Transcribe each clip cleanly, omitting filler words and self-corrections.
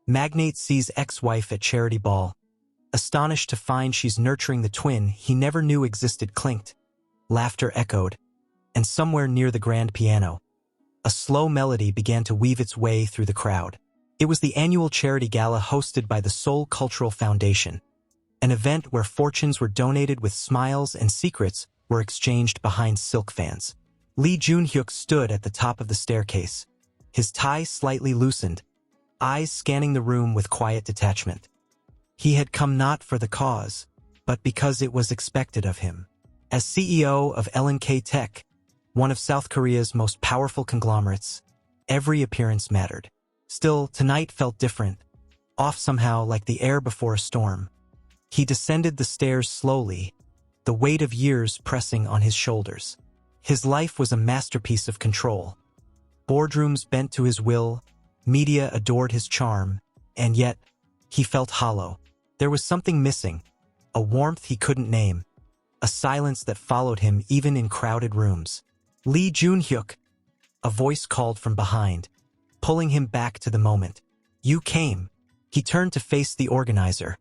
Magnate sees ex-wife at charity ball. Astonished to find she's nurturing the twin he never knew existed clinked. Laughter echoed. And somewhere near the grand piano, a slow melody began to weave its way through the crowd. It was the annual charity gala hosted by the Seoul Cultural Foundation, an event where fortunes were donated with smiles and secrets were exchanged behind silk fans. Lee Jun-hyuk stood at the top of the staircase, his tie slightly loosened, eyes scanning the room with quiet detachment. He had come not for the cause, but because it was expected of him. As CEO of LNK Tech, one of South Korea's most powerful conglomerates, every appearance mattered. Still, tonight felt different, off somehow like the air before a storm. He descended the stairs slowly, the weight of years pressing on his shoulders. His life was a masterpiece of control. Boardrooms bent to his will, media adored his charm, and yet, he felt hollow. There was something missing, a warmth he couldn't name, a silence that followed him even in crowded rooms. Lee Jun-hyuk, a voice called from behind, pulling him back to the moment. You came. He turned to face the organizer,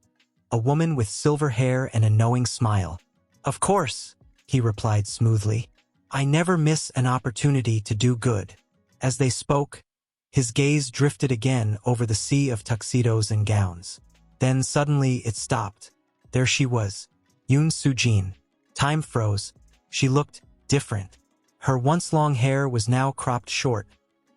a woman with silver hair and a knowing smile. Of course, he replied smoothly. I never miss an opportunity to do good. As they spoke, his gaze drifted again over the sea of tuxedos and gowns. Then suddenly it stopped. There she was, Yoon Soo-jin. Time froze. She looked different. Her once long hair was now cropped short,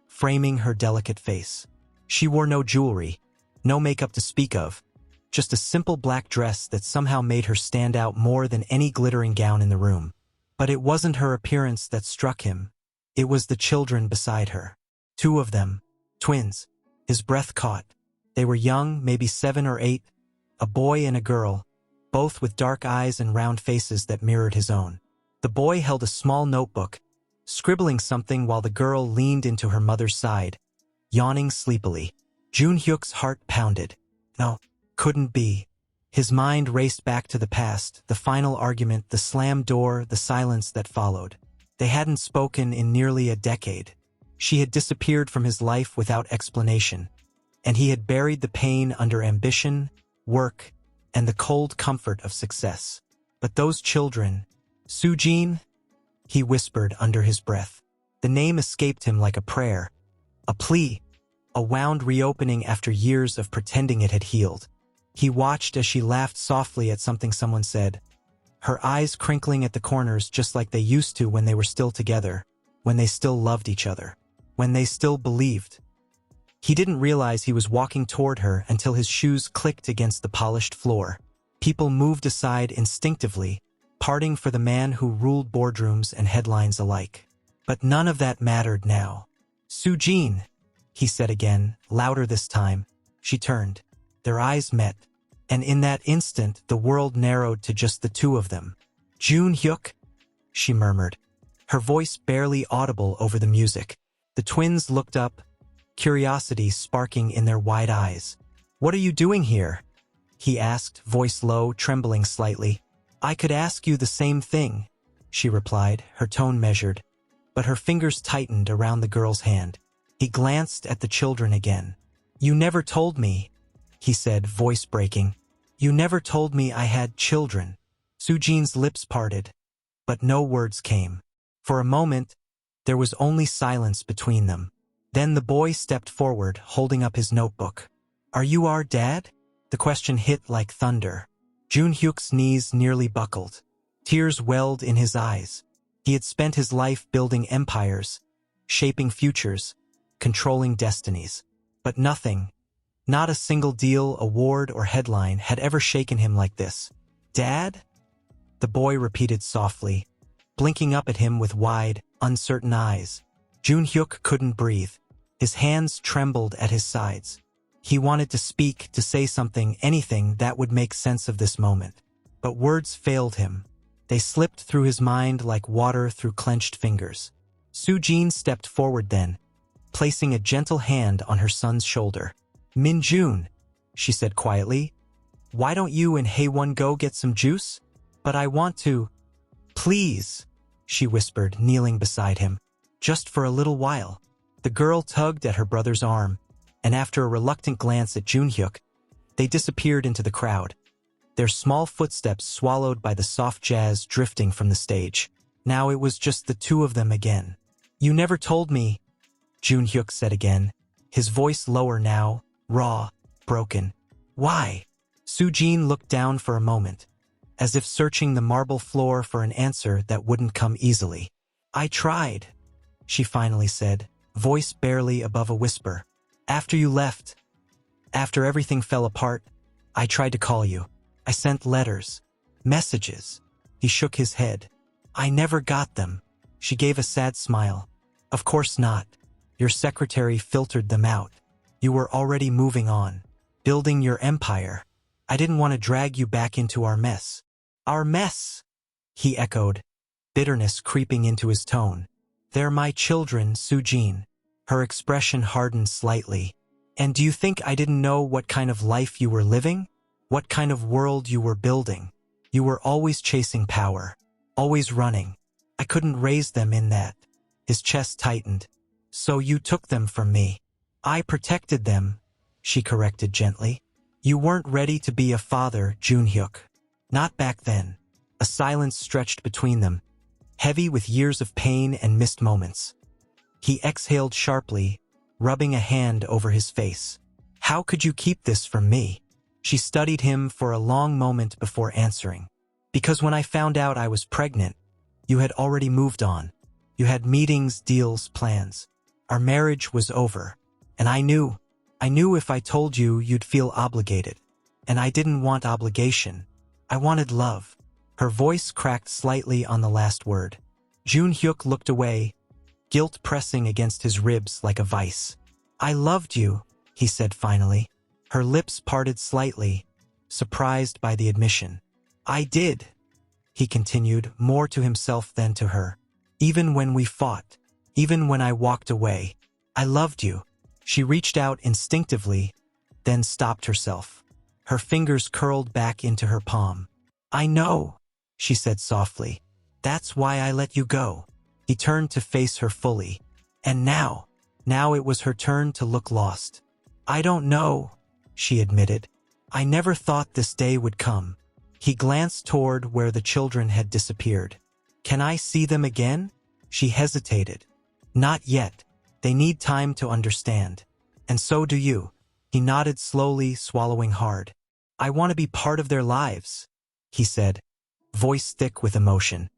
framing her delicate face. She wore no jewelry, no makeup to speak of, just a simple black dress that somehow made her stand out more than any glittering gown in the room. But it wasn't her appearance that struck him. It was the children beside her. Two of them, twins. His breath caught. They were young, maybe 7 or 8, a boy and a girl, both with dark eyes and round faces that mirrored his own. The boy held a small notebook, scribbling something while the girl leaned into her mother's side, yawning sleepily. Jun-hyuk's heart pounded. No, couldn't be. His mind raced back to the past, the final argument, the slammed door, the silence that followed. They hadn't spoken in nearly a decade. She had disappeared from his life without explanation, and he had buried the pain under ambition, work, and the cold comfort of success. But those children, Soo-jin, he whispered under his breath. The name escaped him like a prayer, a plea, a wound reopening after years of pretending it had healed. He watched as she laughed softly at something someone said, her eyes crinkling at the corners just like they used to when they were still together, when they still loved each other, when they still believed. He didn't realize he was walking toward her until his shoes clicked against the polished floor. People moved aside instinctively, parting for the man who ruled boardrooms and headlines alike. But none of that mattered now. Soo-jin, he said again, louder this time. She turned. Their eyes met, and in that instant the world narrowed to just the two of them. Jun-hyuk, she murmured, her voice barely audible over the music. The twins looked up, curiosity sparking in their wide eyes. What are you doing here? He asked, voice low, trembling slightly. I could ask you the same thing, she replied, her tone measured, but her fingers tightened around the girl's hand. He glanced at the children again. You never told me, he said, voice breaking. You never told me I had children. Soo-jin's lips parted, but no words came. For a moment, there was only silence between them. Then the boy stepped forward, holding up his notebook. Are you our dad? The question hit like thunder. Jun-hyuk's knees nearly buckled. Tears welled in his eyes. He had spent his life building empires, shaping futures, controlling destinies. But nothing, not a single deal, award, or headline had ever shaken him like this. Dad? The boy repeated softly, blinking up at him with wide, uncertain eyes. Jun-hyuk couldn't breathe. His hands trembled at his sides. He wanted to speak, to say something, anything that would make sense of this moment. But words failed him. They slipped through his mind like water through clenched fingers. Soo-jin stepped forward then, placing a gentle hand on her son's shoulder. Min-jun, she said quietly, why don't you and Hae-won go get some juice? But I want to. Please, she whispered, kneeling beside him. Just for a little while. The girl tugged at her brother's arm, and after a reluctant glance at Junhyuk, they disappeared into the crowd, their small footsteps swallowed by the soft jazz drifting from the stage. Now it was just the two of them again. "You never told me," Junhyuk said again, his voice lower now, raw, broken. "Why?" Sujin looked down for a moment, as if searching the marble floor for an answer that wouldn't come easily. "I tried," she finally said, voice barely above a whisper. "After you left, after everything fell apart, I tried to call you. I sent letters, messages." He shook his head. "I never got them." She gave a sad smile. "Of course not. Your secretary filtered them out. You were already moving on, building your empire. I didn't want to drag you back into our mess." "Our mess," he echoed, bitterness creeping into his tone. "They're my children, Sujin." Her expression hardened slightly. "And do you think I didn't know what kind of life you were living? What kind of world you were building? You were always chasing power, always running. I couldn't raise them in that." His chest tightened. "So you took them from me." "I protected them," she corrected gently. "You weren't ready to be a father, Junhyuk. Not back then." A silence stretched between them, heavy with years of pain and missed moments. He exhaled sharply, rubbing a hand over his face. "How could you keep this from me?" She studied him for a long moment before answering. "Because when I found out I was pregnant, you had already moved on. You had meetings, deals, plans. Our marriage was over. And I knew if I told you, you'd feel obligated. And I didn't want obligation. I wanted love." Her voice cracked slightly on the last word. Junhyuk looked away, guilt pressing against his ribs like a vice. "I loved you," he said finally. Her lips parted slightly, surprised by the admission. "I did," he continued, more to himself than to her. "Even when we fought, even when I walked away, I loved you." She reached out instinctively, then stopped herself. Her fingers curled back into her palm. "I know," she said softly. "That's why I let you go." He turned to face her fully. And now it was her turn to look lost. "I don't know," she admitted. "I never thought this day would come." He glanced toward where the children had disappeared. "Can I see them again?" She hesitated. "Not yet. They need time to understand. And so do you." He nodded slowly, swallowing hard. "I want to be part of their lives," he said, voice thick with emotion.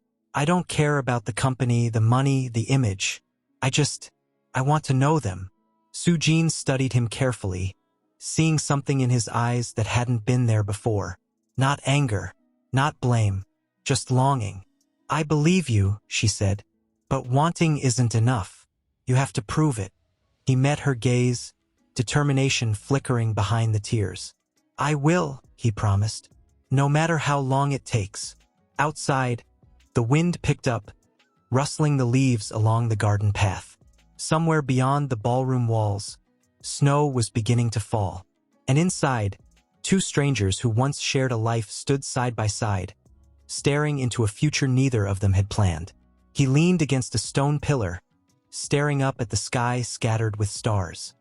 "I don't care about the company, the money, the image. I want to know them." Sujin studied him carefully, seeing something in his eyes that hadn't been there before. Not anger, not blame, just longing. "I believe you," she said, "but wanting isn't enough. You have to prove it." He met her gaze, determination flickering behind the tears. "I will," he promised, "no matter how long it takes." Outside, the wind picked up, rustling the leaves along the garden path. Somewhere beyond the ballroom walls, snow was beginning to fall. And inside, two strangers who once shared a life stood side by side, staring into a future neither of them had planned. He leaned against a stone pillar, staring up at the sky scattered with stars.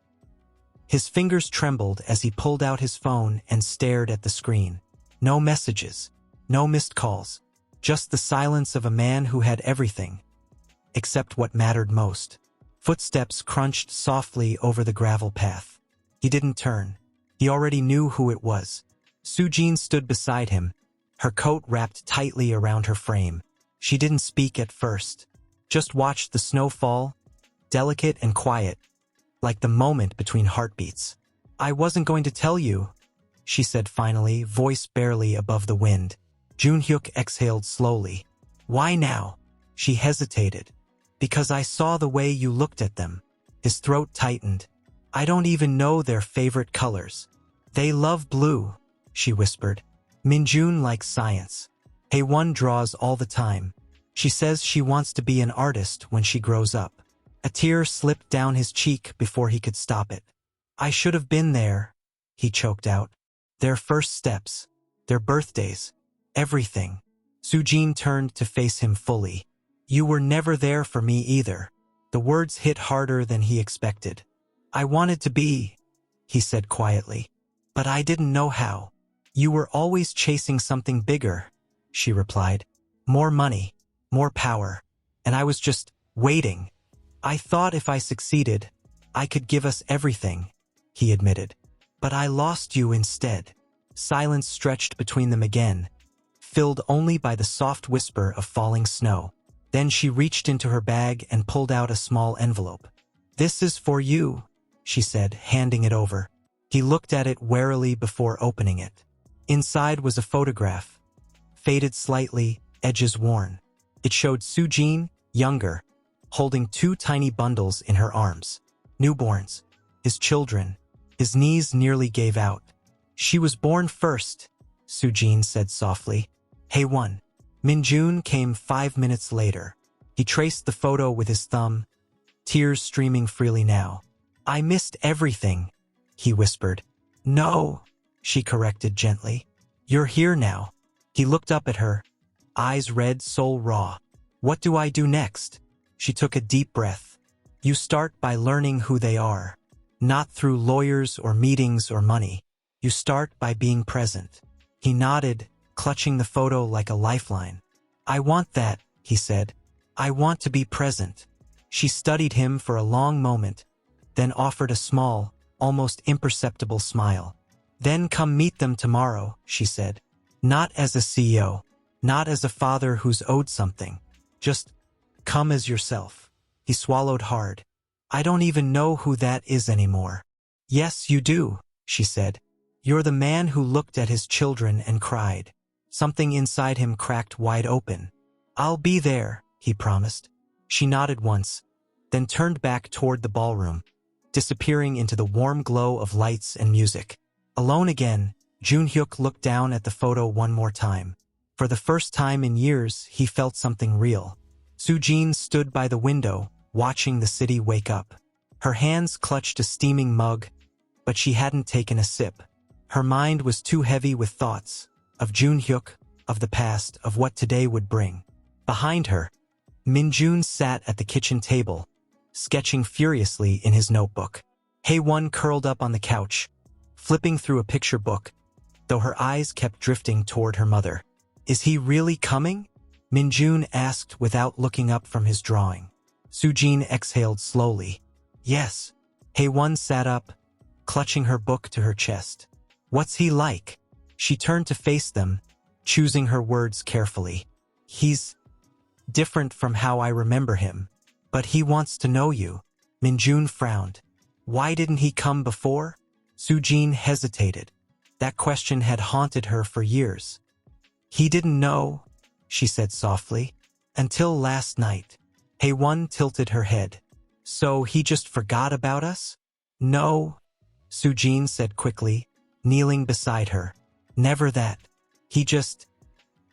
His fingers trembled as he pulled out his phone and stared at the screen. No messages, no missed calls, just the silence of a man who had everything, except what mattered most. Footsteps crunched softly over the gravel path. He didn't turn. He already knew who it was. Sujin stood beside him, her coat wrapped tightly around her frame. She didn't speak at first, just watched the snow fall, delicate and quiet, like the moment between heartbeats. "I wasn't going to tell you," she said finally, voice barely above the wind. Junhyuk exhaled slowly. "Why now?" She hesitated. "Because I saw the way you looked at them." His throat tightened. "I don't even know their favorite colors." "They love blue," she whispered. "Minjun likes science. Haewon draws all the time. She says she wants to be an artist when she grows up." A tear slipped down his cheek before he could stop it. "I should have been there," he choked out. "Their first steps, their birthdays, everything." Sujin turned to face him fully. "You were never there for me either." The words hit harder than he expected. "I wanted to be," he said quietly. But I didn't know how. You were always chasing something bigger, she replied. More money, more power. And I was just waiting. I thought if I succeeded, I could give us everything, he admitted. But I lost you instead. Silence stretched between them again, filled only by the soft whisper of falling snow. Then she reached into her bag and pulled out a small envelope. This is for you, she said, handing it over. He looked at it warily before opening it. Inside was a photograph, faded slightly, edges worn. It showed Sujin, younger, holding 2 tiny bundles in her arms. Newborns, his children. His knees nearly gave out. She was born first, Sujin said softly. Hae-won. Min-jun came 5 minutes later. He traced the photo with his thumb, tears streaming freely now. I missed everything, he whispered. No, she corrected gently. You're here now. He looked up at her, eyes red, soul raw. What do I do next? She took a deep breath. You start by learning who they are. Not through lawyers or meetings or money. You start by being present. He nodded, clutching the photo like a lifeline. I want that, he said. I want to be present. She studied him for a long moment, then offered a small, almost imperceptible smile. Then come meet them tomorrow, she said. Not as a CEO, not as a father who's owed something. Just come as yourself. He swallowed hard. I don't even know who that is anymore. Yes, you do, she said. You're the man who looked at his children and cried. Something inside him cracked wide open. I'll be there, he promised. She nodded once, then turned back toward the ballroom, disappearing into the warm glow of lights and music. Alone again, Jun-hyuk looked down at the photo one more time. For the first time in years, he felt something real. Sujin stood by the window, watching the city wake up. Her hands clutched a steaming mug, but she hadn't taken a sip. Her mind was too heavy with thoughts of Jun-hyuk, of the past, of what today would bring. Behind her, Min-jun sat at the kitchen table, sketching furiously in his notebook. Hae-won curled up on the couch, flipping through a picture book, though her eyes kept drifting toward her mother. Is he really coming? Min-jun asked without looking up from his drawing. Sujin exhaled slowly. Yes. Hae-won sat up, clutching her book to her chest. What's he like? She turned to face them, choosing her words carefully. He's different from how I remember him, but he wants to know you. Min-jun frowned. Why didn't he come before? Sujin hesitated. That question had haunted her for years. He didn't know, she said softly, until last night. Hae-won tilted her head. So he just forgot about us? No, Sujin said quickly, kneeling beside her. Never that. He just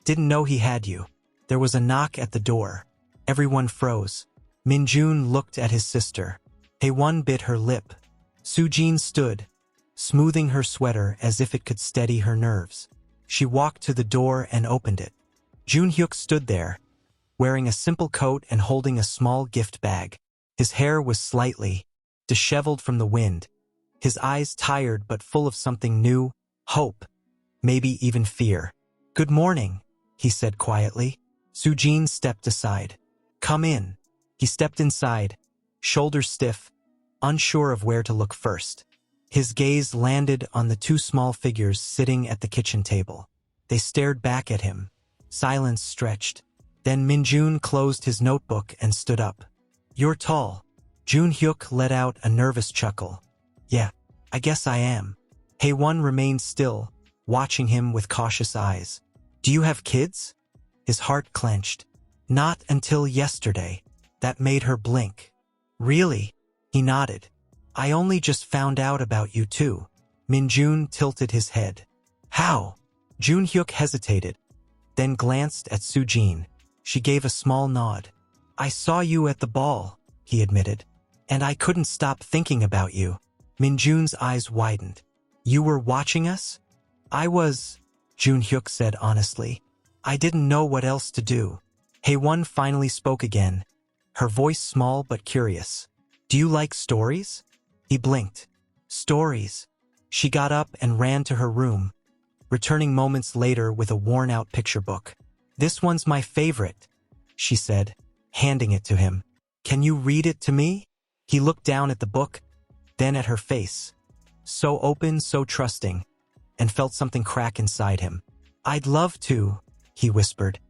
didn't know he had you. There was a knock at the door. Everyone froze. Min-jun looked at his sister. Hae-won bit her lip. Sujin stood, smoothing her sweater as if it could steady her nerves. She walked to the door and opened it. Jun-hyuk stood there, wearing a simple coat and holding a small gift bag. His hair was slightly disheveled from the wind, his eyes tired but full of something new, hope, maybe even fear. Good morning, he said quietly. Sujin stepped aside. Come in. He stepped inside, shoulders stiff, unsure of where to look first. His gaze landed on the 2 small figures sitting at the kitchen table. They stared back at him. Silence stretched. Then Min-jun closed his notebook and stood up. You're tall. Jun-hyuk let out a nervous chuckle. Yeah, I guess I am. Hae-won remained still, watching him with cautious eyes. Do you have kids? His heart clenched. Not until yesterday. That made her blink. Really? He nodded. I only just found out about you too. Min-jun tilted his head. How? Jun-hyuk hesitated, then glanced at Sujin. She gave a small nod. I saw you at the ball, he admitted, and I couldn't stop thinking about you. Min-jun's eyes widened. You were watching us? I was, Jun-hyuk said honestly. I didn't know what else to do. Hae-won finally spoke again, her voice small but curious. Do you like stories? He blinked. Stories. She got up and ran to her room, returning moments later with a worn-out picture book. "This one's my favorite," she said, handing it to him. "Can you read it to me?" He looked down at the book, then at her face. So open, so trusting, and felt something crack inside him. "I'd love to," he whispered.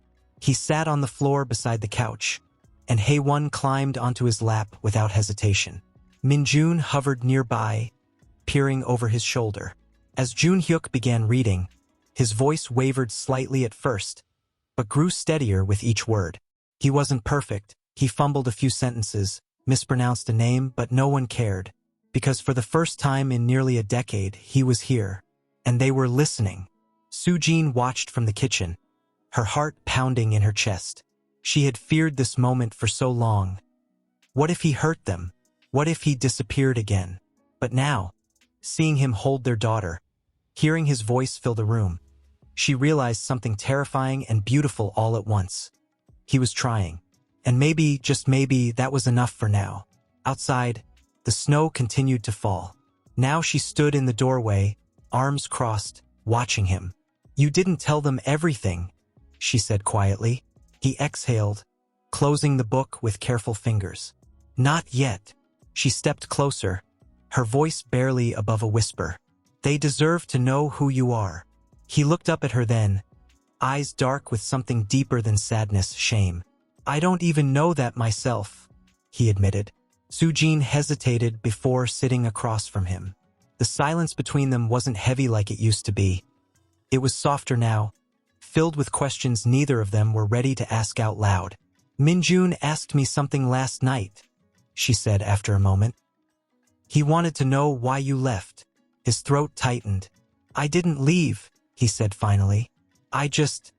He sat on the floor beside the couch, and Haewon climbed onto his lap without hesitation. Minjun hovered nearby, peering over his shoulder. As Junhyuk began reading, his voice wavered slightly at first, but grew steadier with each word. He wasn't perfect. He fumbled a few sentences, mispronounced a name, but no one cared, because for the first time in nearly a decade, he was here, and they were listening. Sujin watched from the kitchen, her heart pounding in her chest. She had feared this moment for so long. What if he hurt them? What if he disappeared again? But now, seeing him hold their daughter, hearing his voice fill the room, she realized something terrifying and beautiful all at once. He was trying. And maybe, just maybe, that was enough for now. Outside, the snow continued to fall. Now she stood in the doorway, arms crossed, watching him. "You didn't tell them everything," she said quietly. He exhaled, closing the book with careful fingers. "Not yet." She stepped closer, her voice barely above a whisper. "They deserve to know who you are." He looked up at her then, eyes dark with something deeper than sadness, shame. "I don't even know that myself," he admitted. Sujin hesitated before sitting across from him. The silence between them wasn't heavy like it used to be. It was softer now, filled with questions neither of them were ready to ask out loud. "Minjun asked me something last night," she said after a moment. "He wanted to know why you left." His throat tightened. "I didn't leave," he said finally. "I just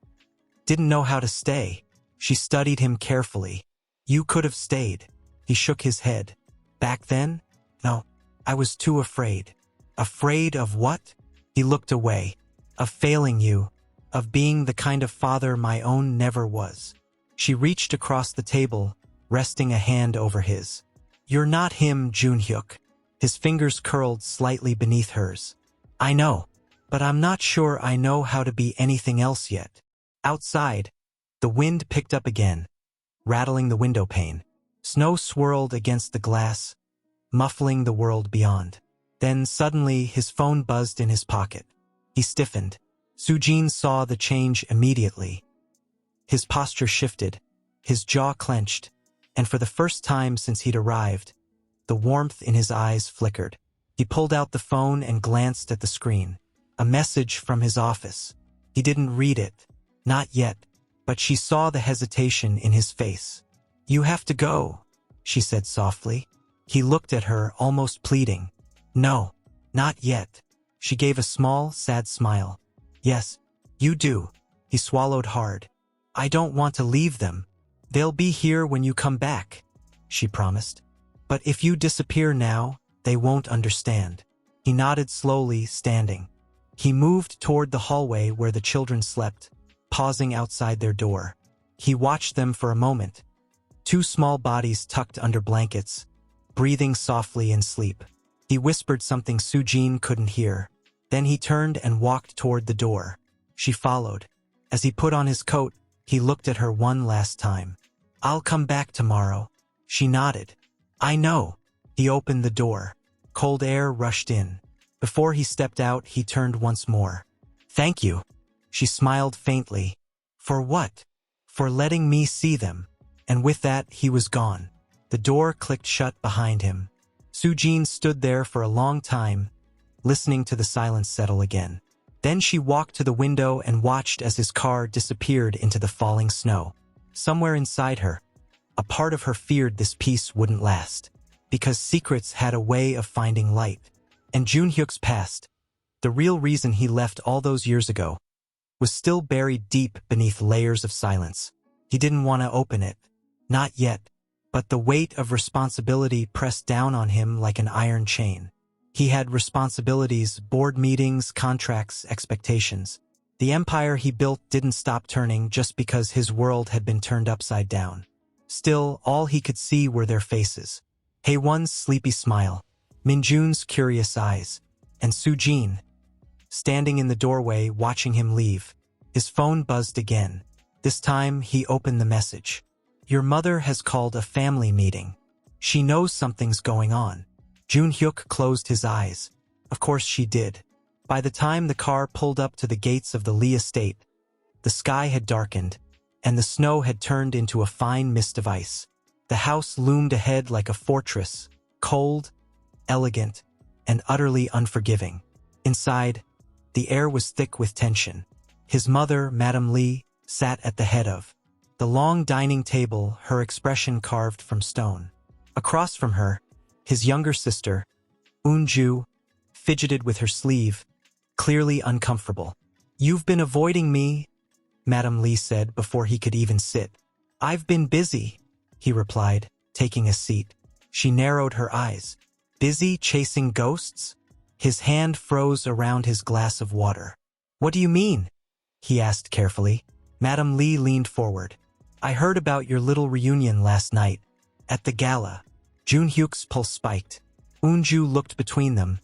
didn't know how to stay." She studied him carefully. "You could have stayed." He shook his head. "Back then? No, I was too afraid." "Afraid of what?" He looked away. "Of failing you. Of being the kind of father my own never was." She reached across the table, resting a hand over his. "You're not him, Junhyuk." His fingers curled slightly beneath hers. "I know, but I'm not sure I know how to be anything else yet." Outside, the wind picked up again, rattling the window pane. Snow swirled against the glass, muffling the world beyond. Then suddenly his phone buzzed in his pocket. He stiffened. Sujin saw the change immediately. His posture shifted, his jaw clenched, and for the first time since he'd arrived, the warmth in his eyes flickered. He pulled out the phone and glanced at the screen. A message from his office. He didn't read it. Not yet. But she saw the hesitation in his face. "You have to go," she said softly. He looked at her, almost pleading. "No, not yet." She gave a small, sad smile. "Yes, you do." He swallowed hard. "I don't want to leave them. They'll be here when you come back," she promised. "But if you disappear now, they won't understand." He nodded slowly, standing. He moved toward the hallway where the children slept, pausing outside their door. He watched them for a moment, two small bodies tucked under blankets, breathing softly in sleep. He whispered something Sujin couldn't hear. Then he turned and walked toward the door. She followed. As he put on his coat, he looked at her one last time. "I'll come back tomorrow." She nodded. "I know." He opened the door. Cold air rushed in. Before he stepped out, he turned once more. "Thank you." She smiled faintly. "For what?" "For letting me see them." And with that, he was gone. The door clicked shut behind him. Sujin stood there for a long time, listening to the silence settle again. Then she walked to the window and watched as his car disappeared into the falling snow. Somewhere inside her, a part of her feared this peace wouldn't last, because secrets had a way of finding light. And Junhyuk's past, the real reason he left all those years ago, was still buried deep beneath layers of silence. He didn't want to open it. Not yet. But the weight of responsibility pressed down on him like an iron chain. He had responsibilities, board meetings, contracts, expectations. The empire he built didn't stop turning just because his world had been turned upside down. Still, all he could see were their faces. Haewon's sleepy smile, Minjun's curious eyes, and Sujin, standing in the doorway watching him leave. His phone buzzed again. This time he opened the message. Your mother has called a family meeting. She knows something's going on. Junhyuk closed his eyes. Of course she did. By the time the car pulled up to the gates of the Lee estate, the sky had darkened, and the snow had turned into a fine mist of ice. The house loomed ahead like a fortress, cold, elegant, and utterly unforgiving. Inside, the air was thick with tension. His mother, Madame Lee, sat at the head of the long dining table, her expression carved from stone. Across from her, his younger sister, Unju, fidgeted with her sleeve, clearly uncomfortable. You've been avoiding me, Madame Lee said before he could even sit. I've been busy, he replied, taking a seat. She narrowed her eyes. Busy chasing ghosts? His hand froze around his glass of water. What do you mean? He asked carefully. Madame Lee leaned forward. I heard about your little reunion last night, at the gala. Junhyuk's pulse spiked. Unju looked between them,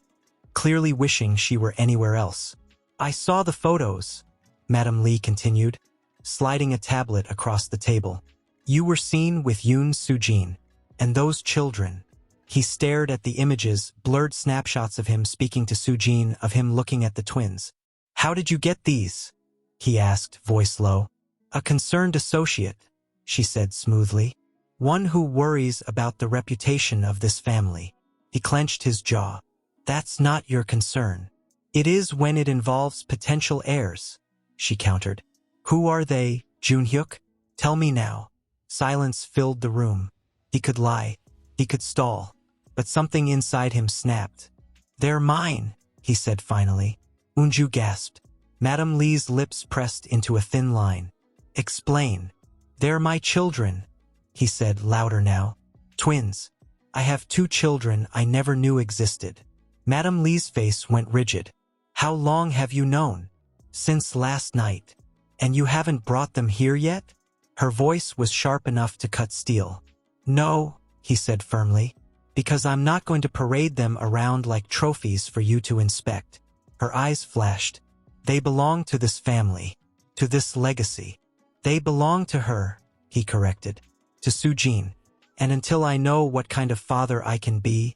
clearly wishing she were anywhere else. I saw the photos, Madame Lee continued, sliding a tablet across the table. You were seen with Yoon Sujin, and those children. He stared at the images, blurred snapshots of him speaking to Sujin, of him looking at the twins. How did you get these? He asked, voice low. A concerned associate, she said smoothly. One who worries about the reputation of this family. He clenched his jaw. That's not your concern. It is when it involves potential heirs, she countered. Who are they, Junhyuk? Tell me now. Silence filled the room. He could lie. He could stall. But something inside him snapped. They're mine, he said finally. Unju gasped. Madame Lee's lips pressed into a thin line. Explain. They're my children, he said louder now. Twins. I have 2 children I never knew existed. Madame Lee's face went rigid. How long have you known? Since last night. And you haven't brought them here yet? Her voice was sharp enough to cut steel. No, he said firmly, because I'm not going to parade them around like trophies for you to inspect. Her eyes flashed. They belong to this family, to this legacy. They belong to her, he corrected, to Sujin. And until I know what kind of father I can be,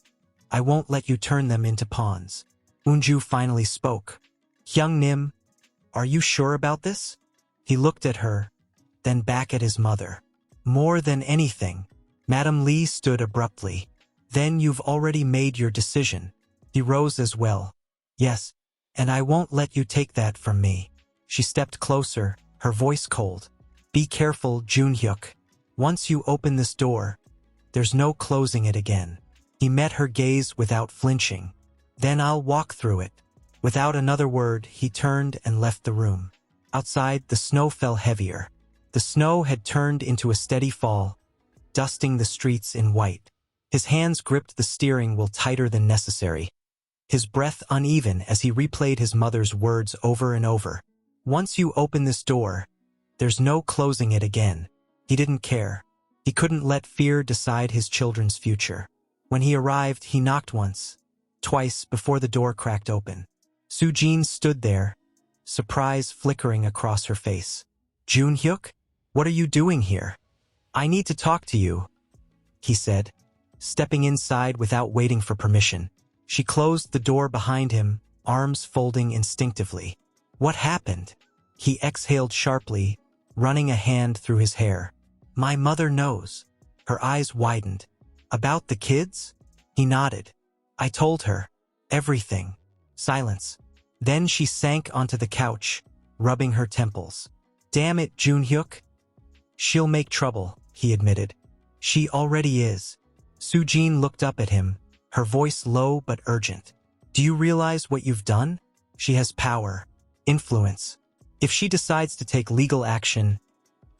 I won't let you turn them into pawns. Unju finally spoke. Hyung Nim, are you sure about this? He looked at her, then back at his mother. More than anything. Madame Lee stood abruptly. Then you've already made your decision. He rose as well. Yes, and I won't let you take that from me. She stepped closer, her voice cold. Be careful, Junhyuk. Once you open this door, there's no closing it again. He met her gaze without flinching. Then I'll walk through it. Without another word, he turned and left the room. Outside, the snow fell heavier. The snow had turned into a steady fall, dusting the streets in white. His hands gripped the steering wheel tighter than necessary, his breath uneven as he replayed his mother's words over and over. Once you open this door, there's no closing it again. He didn't care. He couldn't let fear decide his children's future. When he arrived, he knocked once, twice before the door cracked open. Sujin stood there, surprise flickering across her face. Junhyuk, what are you doing here? I need to talk to you, he said, stepping inside without waiting for permission. She closed the door behind him, arms folding instinctively. What happened? He exhaled sharply, running a hand through his hair. My mother knows. Her eyes widened. About the kids? He nodded. I told her. Everything. Silence. Then she sank onto the couch, rubbing her temples. Damn it, Junhyuk. She'll make trouble, he admitted. She already is. Sujin looked up at him, her voice low but urgent. Do you realize what you've done? She has power, influence. If she decides to take legal action,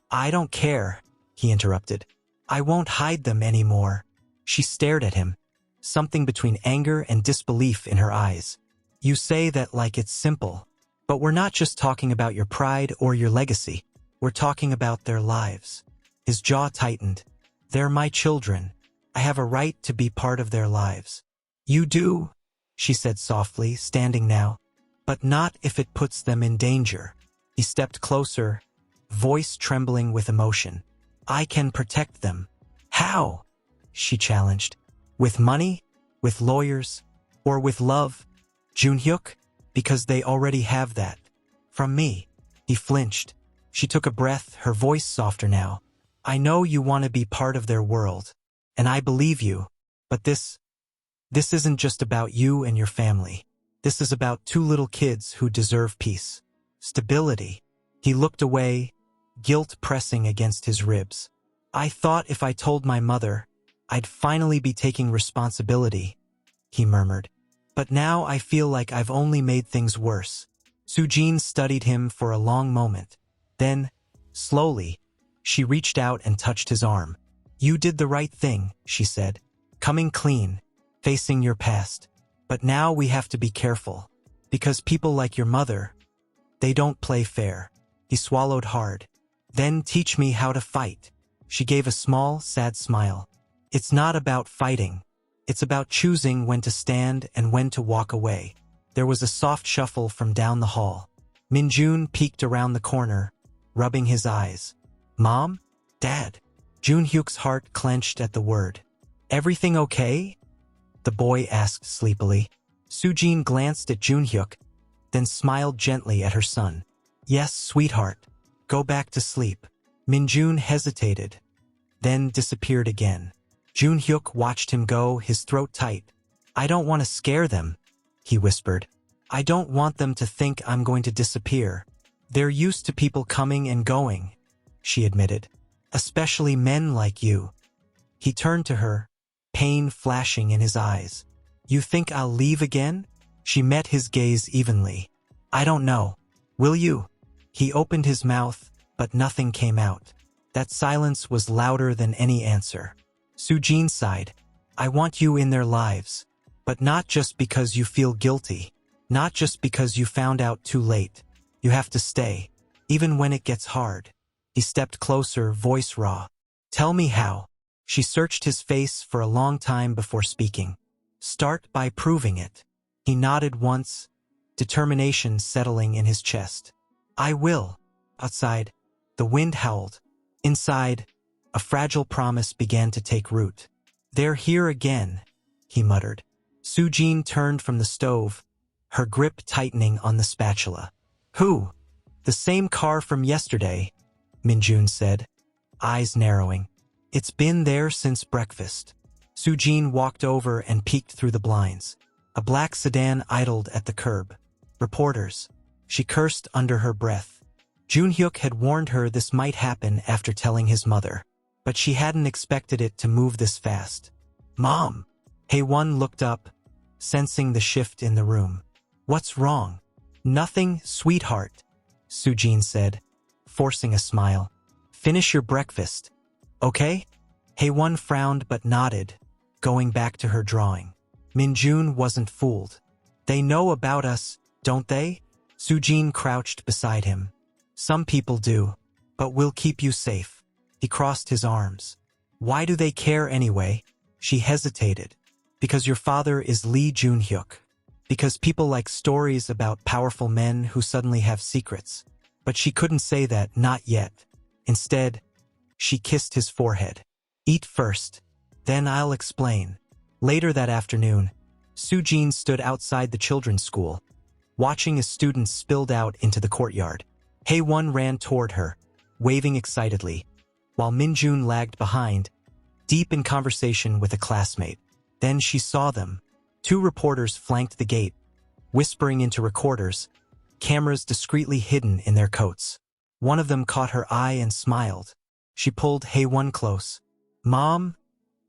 I don't care, he interrupted. I won't hide them anymore. She stared at him, something between anger and disbelief in her eyes. You say that like it's simple, but we're not just talking about your pride or your legacy. We're talking about their lives. His jaw tightened. They're my children. I have a right to be part of their lives. You do, she said softly, standing now. But not if it puts them in danger. He stepped closer, voice trembling with emotion. I can protect them. How? She challenged. With money? With lawyers? Or with love? Junhyuk? Because they already have that. From me. He flinched. She took a breath, her voice softer now. I know you want to be part of their world. And I believe you. But this isn't just about you and your family. This is about two little kids who deserve peace. Stability. He looked away, guilt pressing against his ribs. I thought if I told my mother, I'd finally be taking responsibility, he murmured. But now I feel like I've only made things worse. Sujin studied him for a long moment. Then, slowly, she reached out and touched his arm. You did the right thing, she said. Coming clean, facing your past. But now we have to be careful. Because people like your mother, they don't play fair. He swallowed hard. Then teach me how to fight. She gave a small, sad smile. It's not about fighting. It's about choosing when to stand and when to walk away. There was a soft shuffle from down the hall. Minjun peeked around the corner, rubbing his eyes. Mom? Dad? Junhyuk's heart clenched at the word. Everything okay? The boy asked sleepily. Sujin glanced at Junhyuk, then smiled gently at her son. Yes, sweetheart. Go back to sleep. Minjun hesitated, then disappeared again. Junhyuk watched him go, his throat tight. I don't want to scare them, he whispered. I don't want them to think I'm going to disappear. They're used to people coming and going, she admitted. Especially men like you. He turned to her, pain flashing in his eyes. You think I'll leave again? She met his gaze evenly. I don't know. Will you? He opened his mouth, but nothing came out. That silence was louder than any answer. Sujin sighed. I want you in their lives. But not just because you feel guilty. Not just because you found out too late. You have to stay, even when it gets hard. He stepped closer, voice raw. Tell me how. She searched his face for a long time before speaking. Start by proving it. He nodded once, determination settling in his chest. I will. Outside, the wind howled. Inside, a fragile promise began to take root. They're here again, he muttered. Sujin turned from the stove, her grip tightening on the spatula. Who? The same car from yesterday, Minjun said, eyes narrowing. It's been there since breakfast. Sujin walked over and peeked through the blinds. A black sedan idled at the curb. Reporters. She cursed under her breath. Junhyuk had warned her this might happen after telling his mother, but she hadn't expected it to move this fast. Mom! Haewon looked up, sensing the shift in the room. What's wrong? Nothing, sweetheart, Sujin said, forcing a smile. Finish your breakfast. Okay? Haewon frowned but nodded, going back to her drawing. Minjun wasn't fooled. They know about us, don't they? Sujin crouched beside him. Some people do, but we'll keep you safe. He crossed his arms. Why do they care anyway? She hesitated. Because your father is Lee Junhyuk. Because people like stories about powerful men who suddenly have secrets. But she couldn't say that, not yet. Instead, she kissed his forehead. Eat first, then I'll explain. Later that afternoon, Sujin stood outside the children's school, watching as students spilled out into the courtyard. Haewon ran toward her, waving excitedly, while Minjun lagged behind, deep in conversation with a classmate. Then she saw them. Two reporters flanked the gate, whispering into recorders, cameras discreetly hidden in their coats. One of them caught her eye and smiled. She pulled Haewon close. Mom?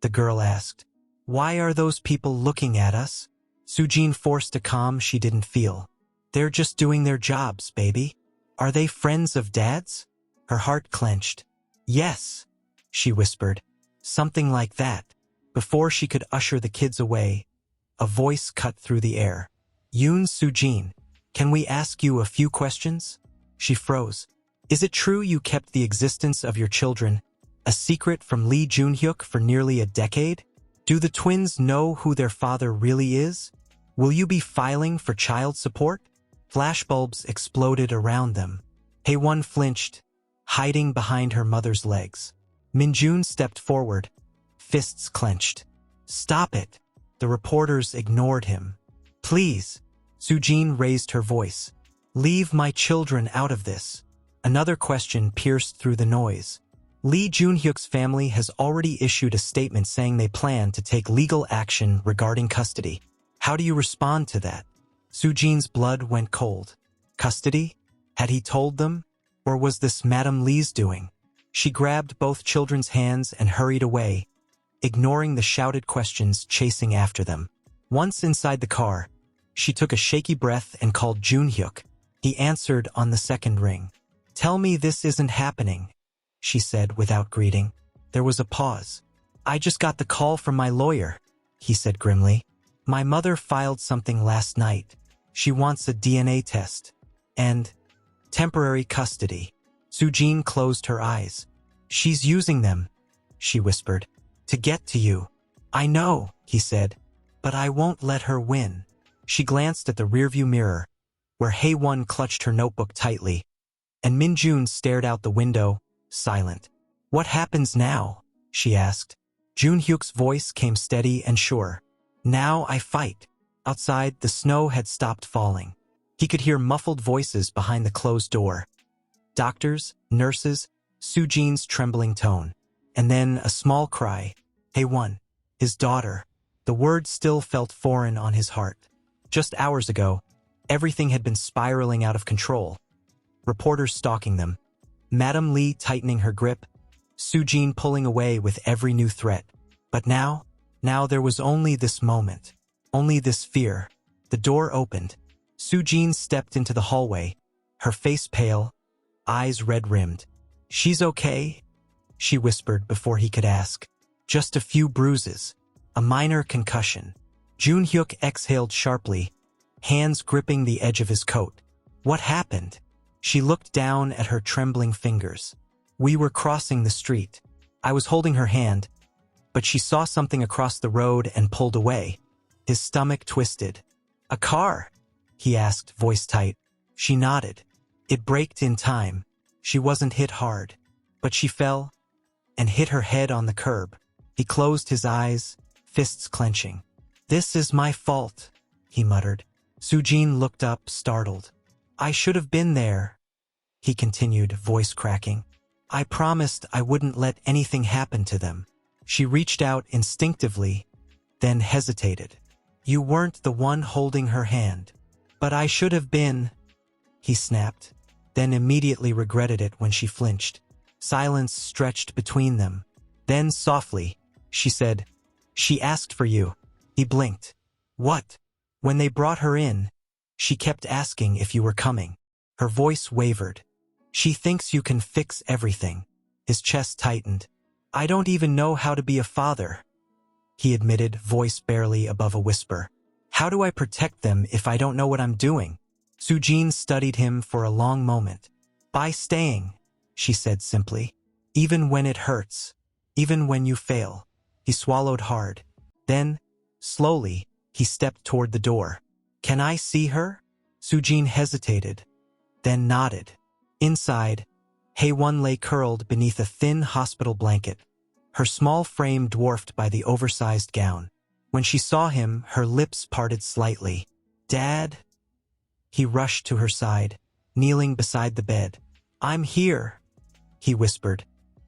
The girl asked. Why are those people looking at us? Sujin forced a calm she didn't feel. They're just doing their jobs, baby. Are they friends of Dad's? Her heart clenched. Yes, she whispered. Something like that. Before she could usher the kids away, a voice cut through the air. Yoon Sujin, can we ask you a few questions? She froze. Is it true you kept the existence of your children a secret from Lee Junhyuk for nearly a decade? Do the twins know who their father really is? Will you be filing for child support? Flashbulbs exploded around them. Haewon flinched, hiding behind her mother's legs. Minjun stepped forward, fists clenched. Stop it! The reporters ignored him. Please! Sujin raised her voice. Leave my children out of this. Another question pierced through the noise. Lee Junhyuk's family has already issued a statement saying they plan to take legal action regarding custody. How do you respond to that? Sujin's blood went cold. Custody? Had he told them? Or was this Madame Lee's doing? She grabbed both children's hands and hurried away, ignoring the shouted questions chasing after them. Once inside the car, she took a shaky breath and called Junhyuk. He answered on the second ring. Tell me this isn't happening, she said without greeting. There was a pause. I just got the call from my lawyer, he said grimly. My mother filed something last night. She wants a DNA test. And temporary custody. Sujin closed her eyes. She's using them, she whispered, to get to you. I know, he said, but I won't let her win. She glanced at the rearview mirror, where Haewon clutched her notebook tightly, and Minjun stared out the window, silent. What happens now? She asked. Junhyuk's voice came steady and sure. Now I fight. Outside, the snow had stopped falling. He could hear muffled voices behind the closed door. Doctors, nurses, Sujin's trembling tone. And then a small cry. Haewon, his daughter. The word still felt foreign on his heart. Just hours ago, everything had been spiraling out of control. Reporters stalking them. Madame Lee tightening her grip. Sujin pulling away with every new threat. But now there was only this moment. Only this fear. The door opened. Sujin stepped into the hallway, her face pale, eyes red-rimmed. She's okay, she whispered before he could ask. Just a few bruises. A minor concussion. Junhyuk exhaled sharply, hands gripping the edge of his coat. What happened? She looked down at her trembling fingers. We were crossing the street. I was holding her hand, but she saw something across the road and pulled away. His stomach twisted. A car? He asked, voice tight. She nodded. It braked in time. She wasn't hit hard, but she fell and hit her head on the curb. He closed his eyes, fists clenching. This is my fault, he muttered. Sujin looked up, startled. I should have been there, he continued, voice cracking. I promised I wouldn't let anything happen to them. She reached out instinctively, then hesitated. You weren't the one holding her hand. But I should have been, he snapped, then immediately regretted it when she flinched. Silence stretched between them. Then softly, she said, She asked for you. He blinked. What? When they brought her in, she kept asking if you were coming. Her voice wavered. She thinks you can fix everything. His chest tightened. I don't even know how to be a father, he admitted, voice barely above a whisper. How do I protect them if I don't know what I'm doing? Sujin studied him for a long moment. By staying, she said simply. Even when it hurts. Even when you fail. He swallowed hard. Then, slowly, he stepped toward the door. Can I see her? Sujin hesitated, then nodded. Inside, Haewon lay curled beneath a thin hospital blanket, her small frame dwarfed by the oversized gown. When she saw him, her lips parted slightly. Dad? He rushed to her side, kneeling beside the bed. I'm here, he whispered,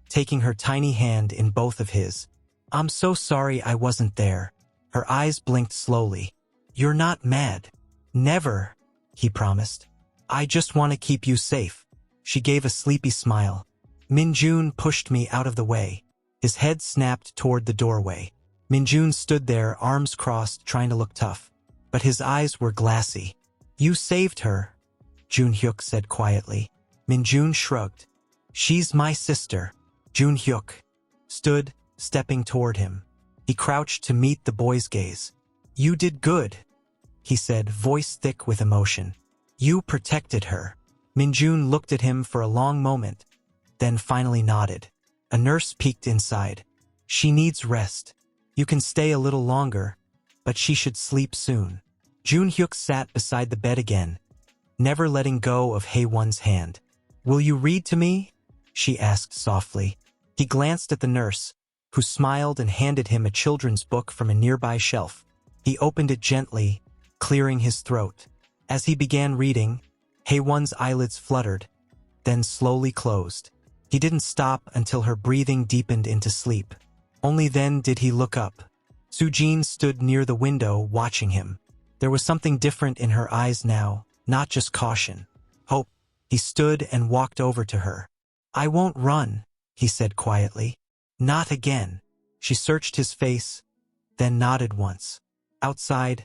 taking her tiny hand in both of his. I'm so sorry I wasn't there. Her eyes blinked slowly. You're not mad. Never, he promised. I just want to keep you safe. She gave a sleepy smile. Minjun pushed me out of the way. His head snapped toward the doorway. Minjun stood there, arms crossed, trying to look tough. But his eyes were glassy. You saved her, Junhyuk said quietly. Minjun shrugged. She's my sister. Junhyuk stood, stepping toward him. He crouched to meet the boy's gaze. You did good, he said, voice thick with emotion. You protected her. Minjun looked at him for a long moment, then finally nodded. A nurse peeked inside. She needs rest. You can stay a little longer, but she should sleep soon. Junhyuk sat beside the bed again, never letting go of Haewon's hand. Will you read to me? She asked softly. He glanced at the nurse, who smiled and handed him a children's book from a nearby shelf. He opened it gently, clearing his throat. As he began reading, Haewon's eyelids fluttered, then slowly closed. He didn't stop until her breathing deepened into sleep. Only then did he look up. Soo-jin stood near the window watching him. There was something different in her eyes now, not just caution. Hope. He stood and walked over to her. I won't run, he said quietly. Not again. She searched his face, then nodded once. Outside,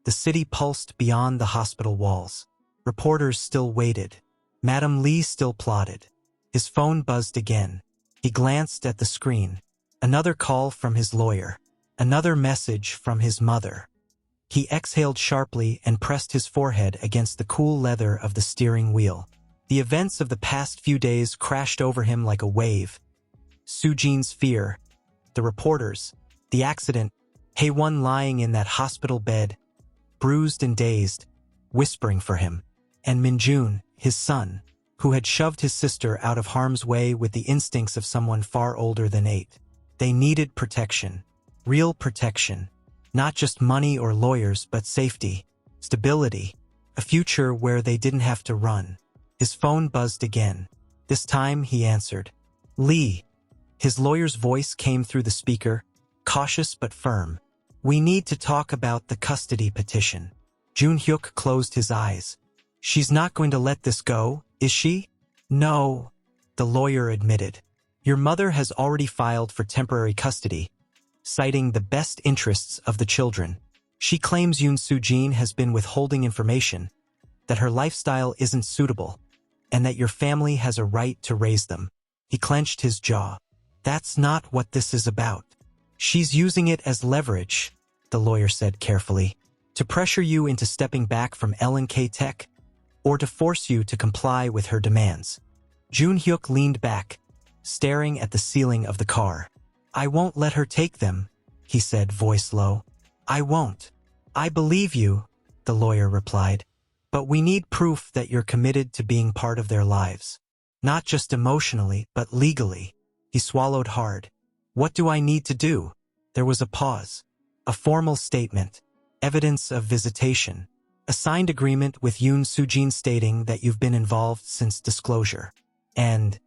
the city pulsed beyond the hospital walls. Reporters still waited. Madam Lee still plodded. His phone buzzed again. He glanced at the screen. Another call from his lawyer. Another message from his mother. He exhaled sharply and pressed his forehead against the cool leather of the steering wheel. The events of the past few days crashed over him like a wave. Soo-jin's fear, the reporters, the accident, Haewon lying in that hospital bed, bruised and dazed, whispering for him, and Minjun, his son, who had shoved his sister out of harm's way with the instincts of someone far older than 8. They needed protection, real protection, not just money or lawyers but safety, stability, a future where they didn't have to run. His phone buzzed again. This time he answered. Lee. His lawyer's voice came through the speaker, cautious but firm. We need to talk about the custody petition. Junhyuk closed his eyes. She's not going to let this go, is she? No, the lawyer admitted. Your mother has already filed for temporary custody, citing the best interests of the children. She claims Yoon Soo-jin has been withholding information, that her lifestyle isn't suitable, and that your family has a right to raise them. He clenched his jaw. That's not what this is about. She's using it as leverage, the lawyer said carefully, to pressure you into stepping back from L&K Tech, or to force you to comply with her demands. Junhyuk leaned back, staring at the ceiling of the car. I won't let her take them, he said, voice low. I won't. I believe you, the lawyer replied. But we need proof that you're committed to being part of their lives. Not just emotionally, but legally. He swallowed hard. What do I need to do? There was a pause. A formal statement. Evidence of visitation. A signed agreement with Yoon Soo-jin stating that you've been involved since disclosure. And,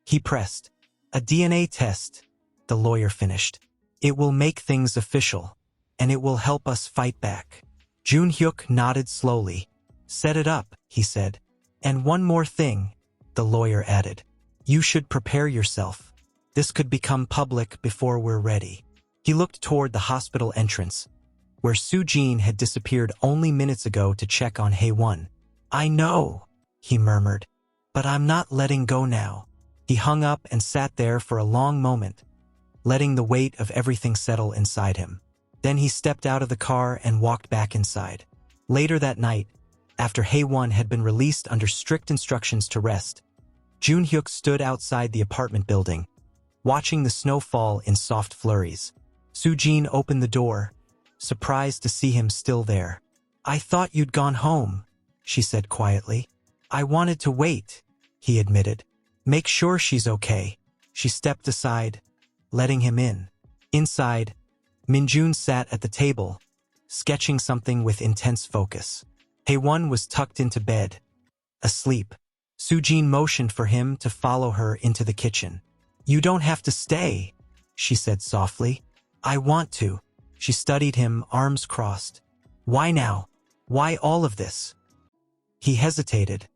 he pressed. A DNA test, the lawyer finished. It will make things official, and it will help us fight back. Junhyuk nodded slowly. Set it up, he said. And one more thing, the lawyer added. You should prepare yourself. This could become public before we're ready. He looked toward the hospital entrance, where Soo-jin had disappeared only minutes ago to check on Haewon. I know, he murmured, but I'm not letting go now. He hung up and sat there for a long moment, letting the weight of everything settle inside him. Then he stepped out of the car and walked back inside. Later that night, after Haewon had been released under strict instructions to rest, Junhyuk stood outside the apartment building, watching the snow fall in soft flurries. Soo-jin opened the door, surprised to see him still there. I thought you'd gone home, she said quietly. I wanted to wait, he admitted. Make sure she's okay. She stepped aside, letting him in. Inside, Minjun sat at the table, sketching something with intense focus. Haewon was tucked into bed, asleep. Soo-jin motioned for him to follow her into the kitchen. You don't have to stay, she said softly. I want to. She studied him, arms crossed. Why now? Why all of this? He hesitated,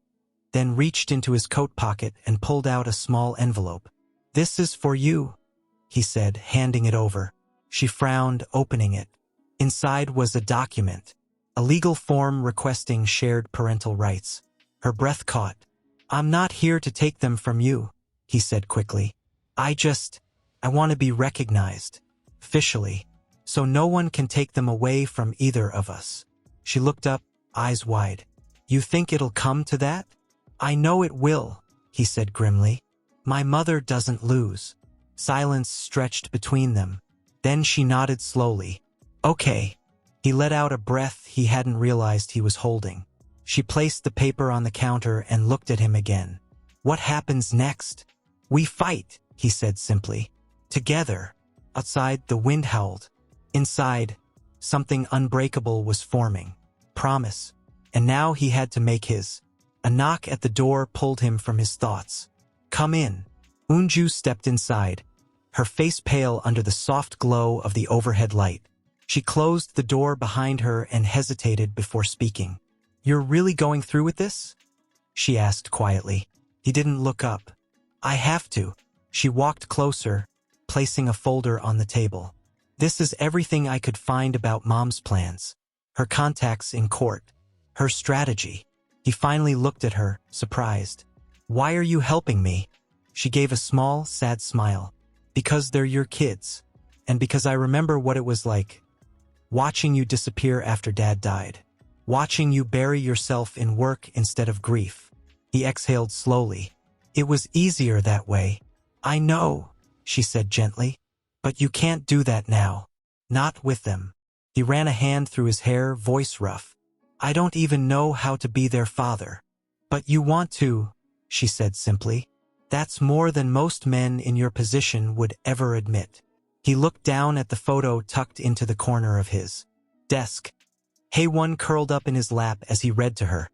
then reached into his coat pocket and pulled out a small envelope. This is for you, he said, handing it over. She frowned, opening it. Inside was a document, a legal form requesting shared parental rights. Her breath caught. I'm not here to take them from you, he said quickly. I want to be recognized, officially, so no one can take them away from either of us. She looked up, eyes wide. You think it'll come to that? I know it will, he said grimly. My mother doesn't lose. Silence stretched between them. Then she nodded slowly. Okay. He let out a breath he hadn't realized he was holding. She placed the paper on the counter and looked at him again. What happens next? We fight, he said simply. Together. Outside, the wind howled. Inside, something unbreakable was forming. Promise. And now he had to make his. A knock at the door pulled him from his thoughts. Come in. Unju stepped inside, her face pale under the soft glow of the overhead light. She closed the door behind her and hesitated before speaking. You're really going through with this? She asked quietly. He didn't look up. I have to. She walked closer, placing a folder on the table. This is everything I could find about Mom's plans. Her contacts in court. Her strategy. He finally looked at her, surprised. Why are you helping me? She gave a small, sad smile. Because they're your kids. And because I remember what it was like. Watching you disappear after Dad died. Watching you bury yourself in work instead of grief. He exhaled slowly. It was easier that way. I know, she said gently. But you can't do that now. Not with them. He ran a hand through his hair, voice rough. I don't even know how to be their father. But you want to, she said simply. That's more than most men in your position would ever admit. He looked down at the photo tucked into the corner of his desk. Haewon curled up in his lap as he read to her.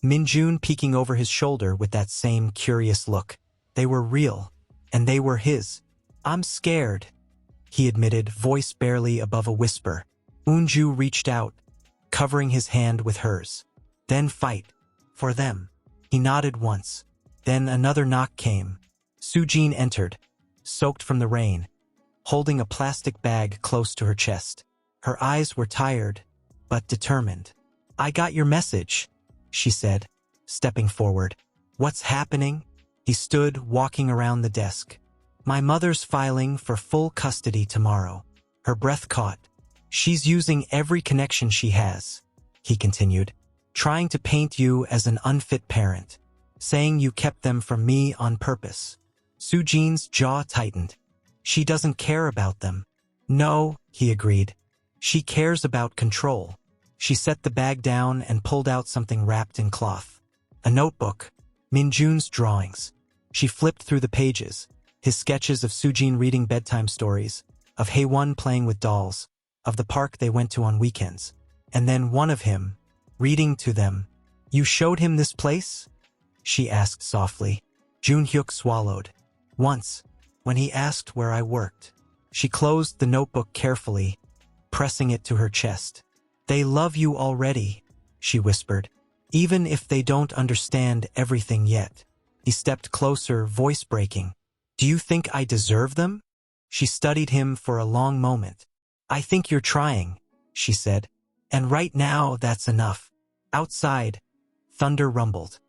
Minjun peeking over his shoulder with that same curious look. They were real, and they were his. I'm scared, he admitted, voice barely above a whisper. Unju reached out, covering his hand with hers. Then fight. For them. He nodded once. Then another knock came. Sujin entered, soaked from the rain, holding a plastic bag close to her chest. Her eyes were tired, but determined. I got your message, she said, stepping forward. What's happening? He stood, walking around the desk. My mother's filing for full custody tomorrow. Her breath caught. She's using every connection she has, he continued, trying to paint you as an unfit parent, saying you kept them from me on purpose. Sujin's jaw tightened. She doesn't care about them. No, he agreed. She cares about control. She set the bag down and pulled out something wrapped in cloth. A notebook. Minjun's drawings. She flipped through the pages. His sketches of Sujin reading bedtime stories, of Haewon playing with dolls, of the park they went to on weekends. And then one of him, reading to them. You showed him this place? She asked softly. Junhyuk swallowed. Once, when he asked where I worked. She closed the notebook carefully, pressing it to her chest. They love you already, she whispered, even if they don't understand everything yet. He stepped closer, voice breaking. Do you think I deserve them? She studied him for a long moment. I think you're trying, she said. And right now, that's enough. Outside, thunder rumbled.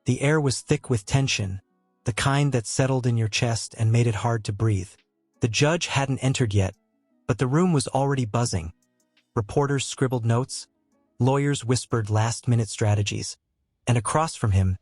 The air was thick with tension, the kind that settled in your chest and made it hard to breathe. The judge hadn't entered yet, but the room was already buzzing. Reporters scribbled notes, lawyers whispered last-minute strategies, and across from him,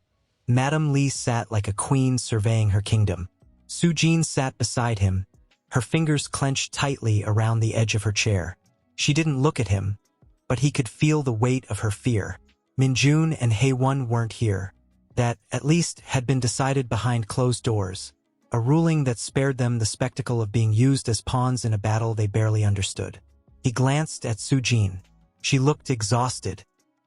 Madame Lee sat like a queen surveying her kingdom. Sujin sat beside him, her fingers clenched tightly around the edge of her chair. She didn't look at him, but he could feel the weight of her fear. Minjun and Haewon weren't here. That, at least, had been decided behind closed doors, a ruling that spared them the spectacle of being used as pawns in a battle they barely understood. He glanced at Sujin. She looked exhausted.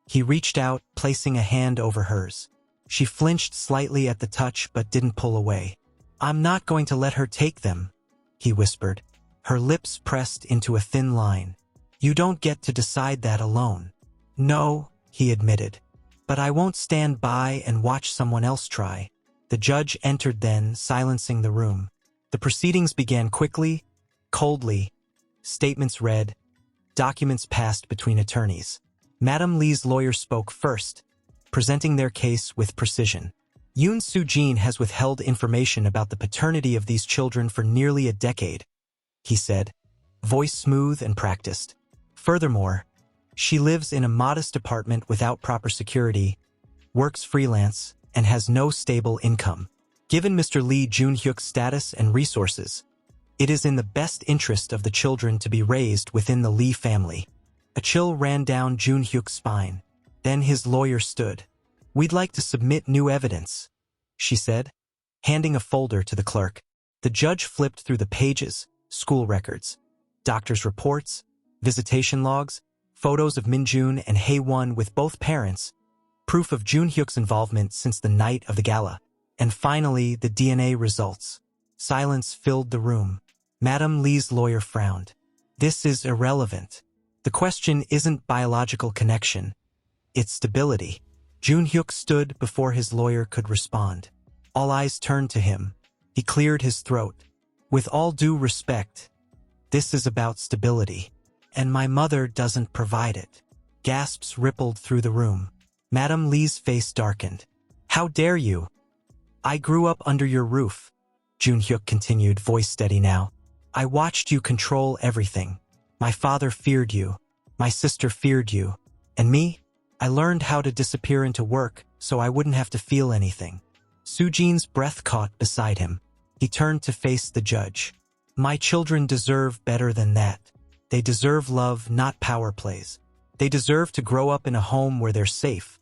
He reached out, placing a hand over hers. She flinched slightly at the touch but didn't pull away. I'm not going to let her take them, he whispered, her lips pressed into a thin line. You don't get to decide that alone. No, he admitted. But I won't stand by and watch someone else try. The judge entered then, silencing the room. The proceedings began quickly, coldly. Statements read. Documents passed between attorneys. Madame Lee's lawyer spoke first, presenting their case with precision. Yoon Soo-jin has withheld information about the paternity of these children for nearly a decade, he said, voice smooth and practiced. Furthermore, she lives in a modest apartment without proper security, works freelance, and has no stable income. Given Mr. Lee Junhyuk's status and resources, It is in the best interest of the children to be raised within the Lee family. A chill ran down Jun Hyuk's spine. Then his lawyer stood. "We'd like to submit new evidence," she said, handing a folder to the clerk. The judge flipped through the pages: school records, doctor's reports, visitation logs, photos of Minjun and Haewon with both parents, proof of Jun Hyuk's involvement since the night of the gala, and finally the DNA results. Silence filled the room. Madam Lee's lawyer frowned. "This is irrelevant. The question isn't biological connection. It's stability." Jun Hyuk stood before his lawyer could respond. All eyes turned to him. He cleared his throat. "With all due respect, this is about stability. And my mother doesn't provide it." Gasps rippled through the room. Madam Lee's face darkened. "How dare you? I grew up under your roof," Jun Hyuk continued, voice steady now. "I watched you control everything. My father feared you. My sister feared you. And me? I learned how to disappear into work so I wouldn't have to feel anything." Sujin's breath caught beside him. He turned to face the judge. "My children deserve better than that. They deserve love, not power plays. They deserve to grow up in a home where they're safe,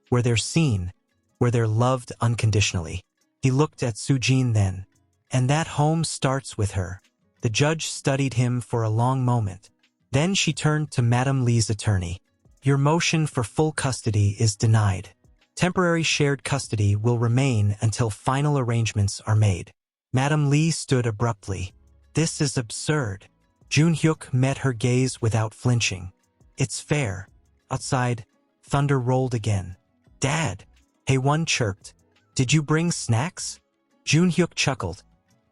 where they're seen, where they're loved unconditionally." He looked at Sujin then. "And that home starts with her." The judge studied him for a long moment. Then she turned to Madam Lee's attorney. "Your motion for full custody is denied. Temporary shared custody will remain until final arrangements are made." Madam Lee stood abruptly. "This is absurd." Jun Hyuk met her gaze without flinching. "It's fair." Outside, thunder rolled again. "Dad," Haewon chirped. "Did you bring snacks?" Jun Hyuk chuckled,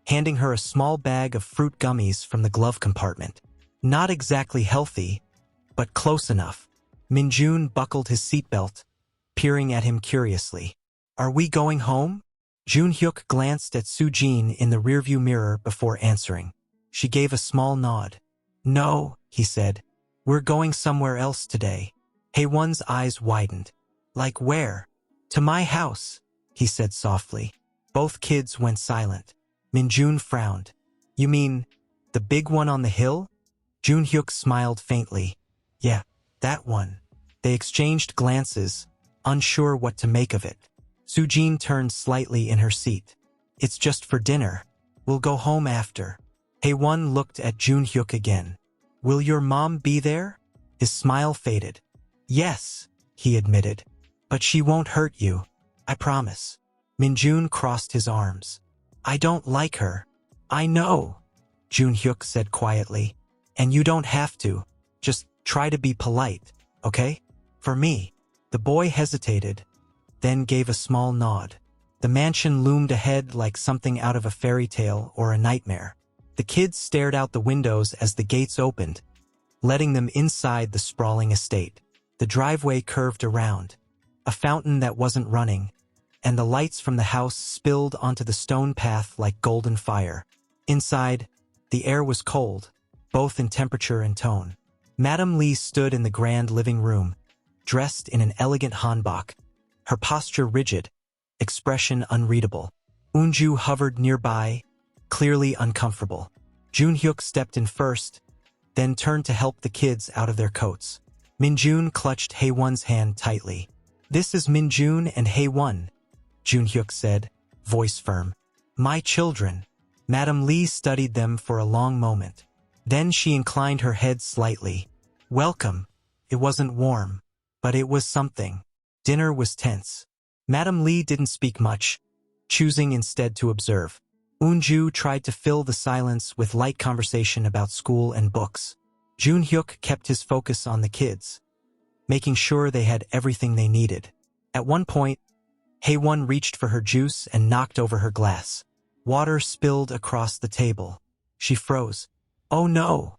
handing her a small bag of fruit gummies from the glove compartment. "Not exactly healthy, but close enough." Minjun buckled his seatbelt, peering at him curiously. "Are we going home?" Jun Hyuk glanced at Sujin in the rearview mirror before answering. She gave a small nod. "No," he said. "We're going somewhere else today." Haewon's eyes widened. "Like where?" "To my house," he said softly. Both kids went silent. Minjun frowned. "You mean the big one on the hill?" Jun Hyuk smiled faintly. "Yeah, that one." They exchanged glances, unsure what to make of it. Sujin turned slightly in her seat. "It's just for dinner. We'll go home after." Haewon looked at Jun Hyuk again. "Will your mom be there?" His smile faded. "Yes," he admitted. "But she won't hurt you. I promise." Minjun crossed his arms. "I don't like her." "I know," Jun Hyuk said quietly. "And you don't have to. Just try to be polite, okay? For me." The boy hesitated, then gave a small nod. The mansion loomed ahead like something out of a fairy tale or a nightmare. The kids stared out the windows as the gates opened, letting them inside the sprawling estate. The driveway curved around, a fountain that wasn't running, and the lights from the house spilled onto the stone path like golden fire. Inside, the air was cold, both in temperature and tone. Madam Lee stood in the grand living room, dressed in an elegant hanbok, her posture rigid, expression unreadable. Unju hovered nearby, clearly uncomfortable. Jun Hyuk stepped in first, then turned to help the kids out of their coats. Minjun clutched Haewon's hand tightly. "This is Minjun and Haewon," Jun Hyuk said, voice firm. "My children." Madam Lee studied them for a long moment. Then she inclined her head slightly. "Welcome." It wasn't warm, but it was something. Dinner was tense. Madam Lee didn't speak much, choosing instead to observe. Unju tried to fill the silence with light conversation about school and books. Jun Hyuk kept his focus on the kids, making sure they had everything they needed. At one point, Haewon reached for her juice and knocked over her glass. Water spilled across the table. She froze. "Oh no!"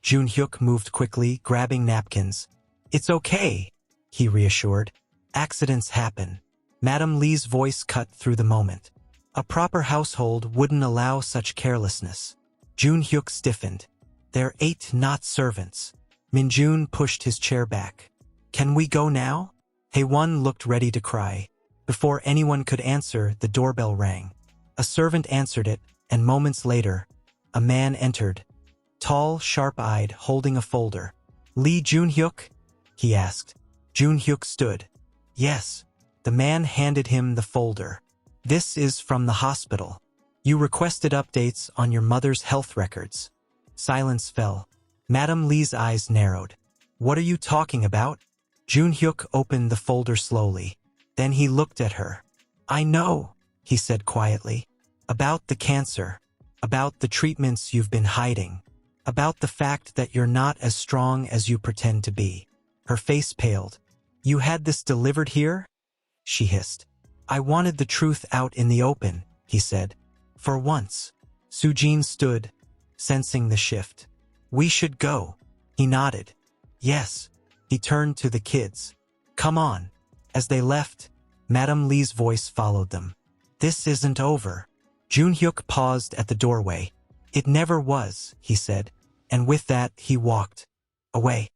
Jun Hyuk moved quickly, grabbing napkins. "It's okay," he reassured. "Accidents happen." Madam Lee's voice cut through the moment. A proper household wouldn't allow such carelessness. Jun Hyuk stiffened. "They're 8, not servants." Minjun pushed his chair back. "Can we go now?" Haewon looked ready to cry. Before anyone could answer, the doorbell rang. A servant answered it, and moments later, A man entered, tall, sharp-eyed, holding a folder. "Lee Junhyuk?" he asked. Junhyuk stood. "Yes." The man handed him the folder. "This is from the hospital. You requested updates on your mother's health records." Silence fell. Madam Lee's eyes narrowed. "What are you talking about?" Junhyuk opened the folder slowly. Then he looked at her. "I know," he said quietly. "About the cancer. About the treatments you've been hiding. About the fact that you're not as strong as you pretend to be." Her face paled. "You had this delivered here?" she hissed. "I wanted the truth out in the open," he said. "For once." Sujin stood, sensing the shift. "We should go." He nodded. "Yes." He turned to the kids. "Come on." As they left, Madam Lee's voice followed them. "This isn't over." Junhyuk paused at the doorway. "It never was," he said, and with that he walked away.